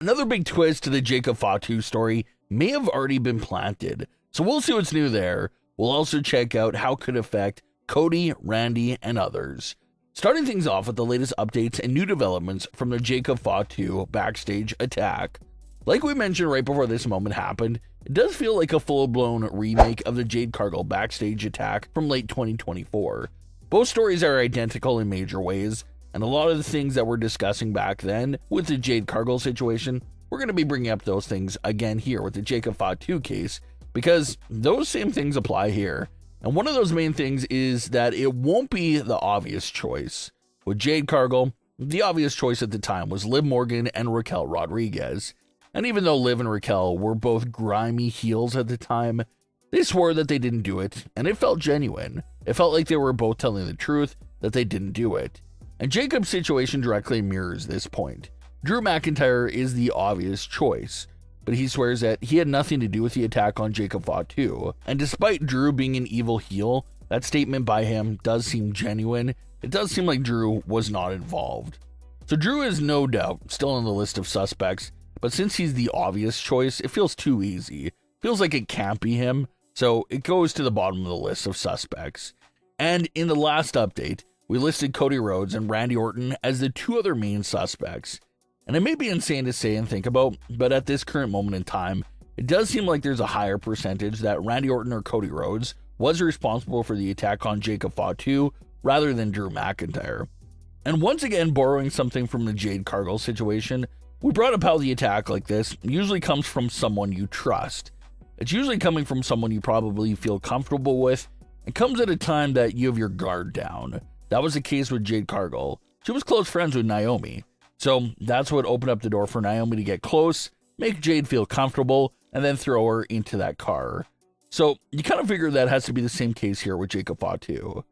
Another big twist to the Jacob Fatu story may have already been planted, so we'll see what's new there. We'll also check out how it could affect Cody, Randy, and others. Starting things off with the latest updates and new developments from the Jacob Fatu Backstage attack. Like we mentioned right before this moment happened, it does feel like a full-blown remake of the Jade Cargill Backstage attack from late 2024. Both stories are identical in major ways, and a lot of the things that we're discussing back then with the Jade Cargill situation, we're going to be bringing up those things again here with the Jacob Fatu case, because those same things apply here. And one of those main things is that it won't be the obvious choice. With Jade Cargill, the obvious choice at the time was Liv Morgan and Raquel Rodriguez. And even though Liv and Raquel were both grimy heels at the time, they swore that they didn't do it, and it felt genuine. It felt like they were both telling the truth that they didn't do it. And Jacob's situation directly mirrors this point. Drew McIntyre is the obvious choice, but he swears that he had nothing to do with the attack on Jacob Fatu. And despite Drew being an evil heel, that statement by him does seem genuine. It does seem like Drew was not involved. So Drew is no doubt still on the list of suspects, but since he's the obvious choice, it feels too easy. It feels like it can't be him, so it goes to the bottom of the list of suspects. And in the last update, we listed Cody Rhodes and Randy Orton as the two other main suspects. And it may be insane to say and think about, but at this current moment in time, it does seem like there's a higher percentage that Randy Orton or Cody Rhodes was responsible for the attack on Jacob Fatu rather than Drew McIntyre. And once again, borrowing something from the Jade Cargill situation, we brought up how the attack like this usually comes from someone you trust. It's usually coming from someone you probably feel comfortable with, and comes at a time that you have your guard down. That was the case with Jade Cargill. She was close friends with Naomi, so that's what opened up the door for Naomi to get close, make Jade feel comfortable, and then throw her into that car. So you kind of figure that has to be the same case here with Jacob Fatu,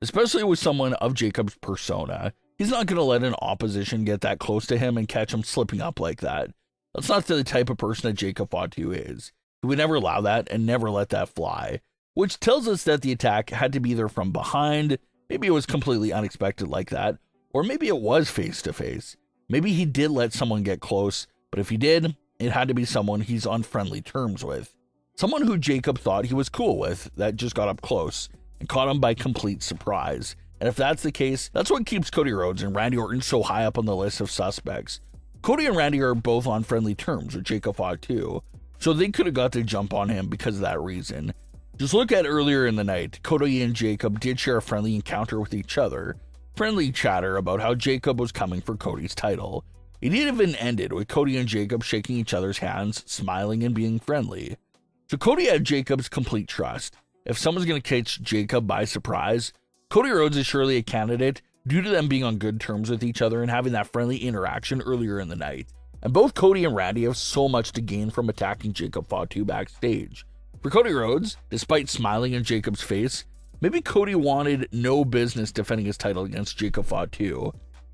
especially with someone of Jacob's persona. He's not going to let an opposition get that close to him and catch him slipping up like that. That's not the type of person that Jacob Fatu is. He would never allow that and never let that fly, which tells us that the attack had to be either from behind, maybe it was completely unexpected like that, or maybe it was face-to-face. Maybe he did let someone get close, but if he did, it had to be someone he's on friendly terms with. Someone who Jacob thought he was cool with that just got up close and caught him by complete surprise. And if that's the case, that's what keeps Cody Rhodes and Randy Orton so high up on the list of suspects. Cody and Randy are both on friendly terms with Jacob Fatu, so they could have got the jump on him because of that reason. Just look at earlier in the night, Cody and Jacob did share a friendly encounter with each other. Friendly chatter about how Jacob was coming for Cody's title. It even ended with Cody and Jacob shaking each other's hands, smiling and being friendly. So Cody had Jacob's complete trust. If someone's going to catch Jacob by surprise, Cody Rhodes is surely a candidate due to them being on good terms with each other and having that friendly interaction earlier in the night. And both Cody and Randy have so much to gain from attacking Jacob Fatu backstage. For Cody Rhodes, despite smiling in Jacob's face, maybe Cody wanted no business defending his title against Jacob Fatu.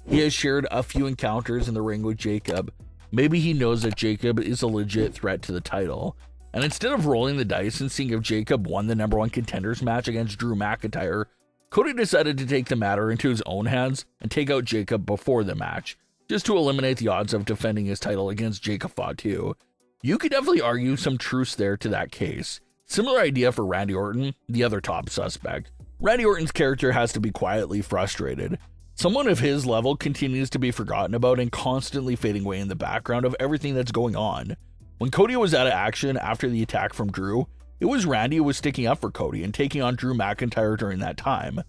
He has shared a few encounters in the ring with Jacob. Maybe he knows that Jacob is a legit threat to the title. And instead of rolling the dice and seeing if Jacob won the #1 contenders match against Drew McIntyre, Cody decided to take the matter into his own hands and take out Jacob before the match, just to eliminate the odds of defending his title against Jacob Fatu. You could definitely argue some truth there to that case. Similar idea for Randy Orton, the other top suspect. Randy Orton's character has to be quietly frustrated. Someone of his level continues to be forgotten about and constantly fading away in the background of everything that's going on. When Cody was out of action after the attack from Drew, it was Randy who was sticking up for Cody and taking on Drew McIntyre during that time.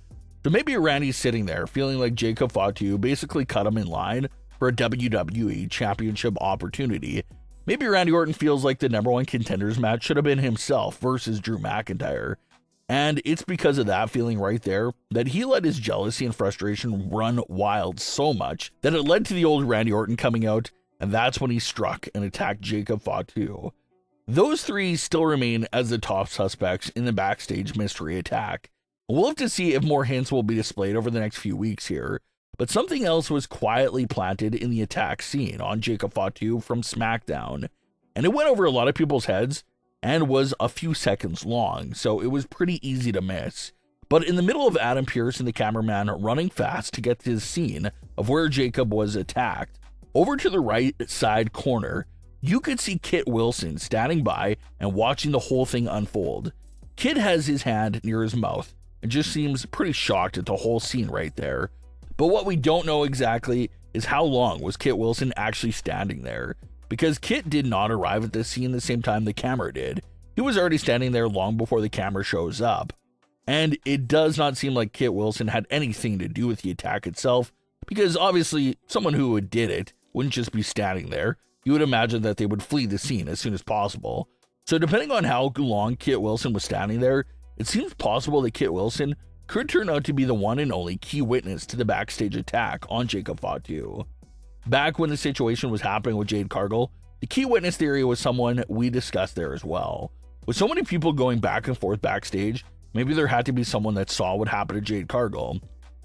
So maybe Randy's sitting there feeling like Jacob Fatu basically cut him in line for a WWE Championship opportunity. Maybe Randy Orton feels like the #1 contenders match should have been himself versus Drew McIntyre. And it's because of that feeling right there that he let his jealousy and frustration run wild so much that it led to the old Randy Orton coming out, and that's when he struck and attacked Jacob Fatu. Those three still remain as the top suspects in the backstage mystery attack. We'll have to see if more hints will be displayed over the next few weeks here, but something else was quietly planted in the attack scene on Jacob Fatu from Smackdown, and it went over a lot of people's heads and was a few seconds long, so it was pretty easy to miss. But in the middle of Adam Pearce and the cameraman running fast to get to the scene of where Jacob was attacked, over to the right side corner, you could see Kit Wilson standing by and watching the whole thing unfold. Kit has his hand near his mouth and just seems pretty shocked at the whole scene right there. But what we don't know exactly is how long was Kit Wilson actually standing there, because Kit did not arrive at the scene the same time the camera did. He was already standing there long before the camera shows up. And it does not seem like Kit Wilson had anything to do with the attack itself, because obviously someone who did it wouldn't just be standing there. You would imagine that they would flee the scene as soon as possible. So depending on how long Kit Wilson was standing there, it seems possible that Kit Wilson could turn out to be the one and only key witness to the backstage attack on Jacob Fatu. Back when the situation was happening with Jade Cargill, the key witness theory was someone we discussed there as well. With so many people going back and forth backstage, maybe there had to be someone that saw what happened to Jade Cargill.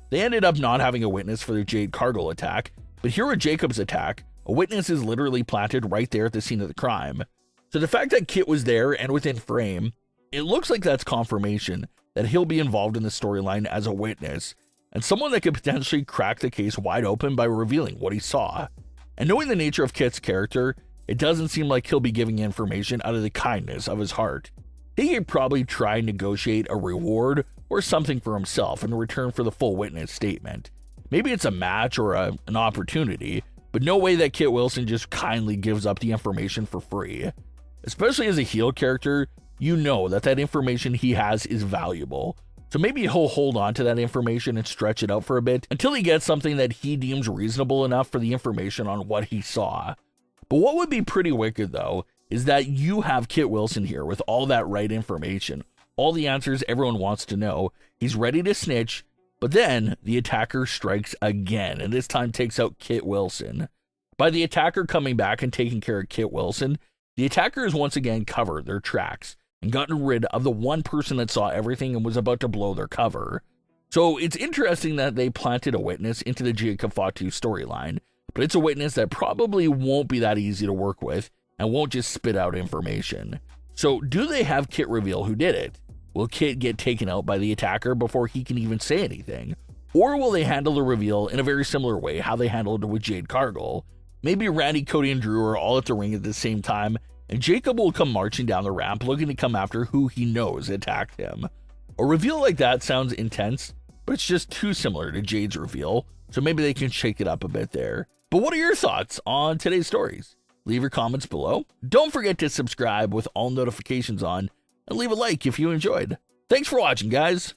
They ended up not having a witness for the Jade Cargill attack, but here at Jacob's attack, a witness is literally planted right there at the scene of the crime. So the fact that Kit was there and within frame, it looks like that's confirmation that he'll be involved in the storyline as a witness, and someone that could potentially crack the case wide open by revealing what he saw. And knowing the nature of Kit's character, it doesn't seem like he'll be giving information out of the kindness of his heart. He could probably try and negotiate a reward or something for himself in return for the full witness statement. Maybe it's a match or an opportunity, but no way that Kit Wilson just kindly gives up the information for free. Especially as a heel character, you know that information he has is valuable. So maybe he'll hold on to that information and stretch it out for a bit until he gets something that he deems reasonable enough for the information on what he saw. But what would be pretty wicked though, is that you have Kit Wilson here with all that right information, all the answers everyone wants to know. He's ready to snitch, but then the attacker strikes again, and this time takes out Kit Wilson. By the attacker coming back and taking care of Kit Wilson, the attackers once again covered their tracks and gotten rid of the one person that saw everything and was about to blow their cover. So it's interesting that they planted a witness into the Jacob Fatu storyline, but it's a witness that probably won't be that easy to work with and won't just spit out information. So do they have Kit reveal who did it? Will Kit get taken out by the attacker before he can even say anything? Or will they handle the reveal in a very similar way how they handled it with Jade Cargill? Maybe Randy, Cody, and Drew are all at the ring at the same time, and Jacob will come marching down the ramp looking to come after who he knows attacked him. A reveal like that sounds intense, but it's just too similar to Jade's reveal, so maybe they can shake it up a bit there. But what are your thoughts on today's stories? Leave your comments below. Don't forget to subscribe with all notifications on, and leave a like if you enjoyed. Thanks for watching, guys.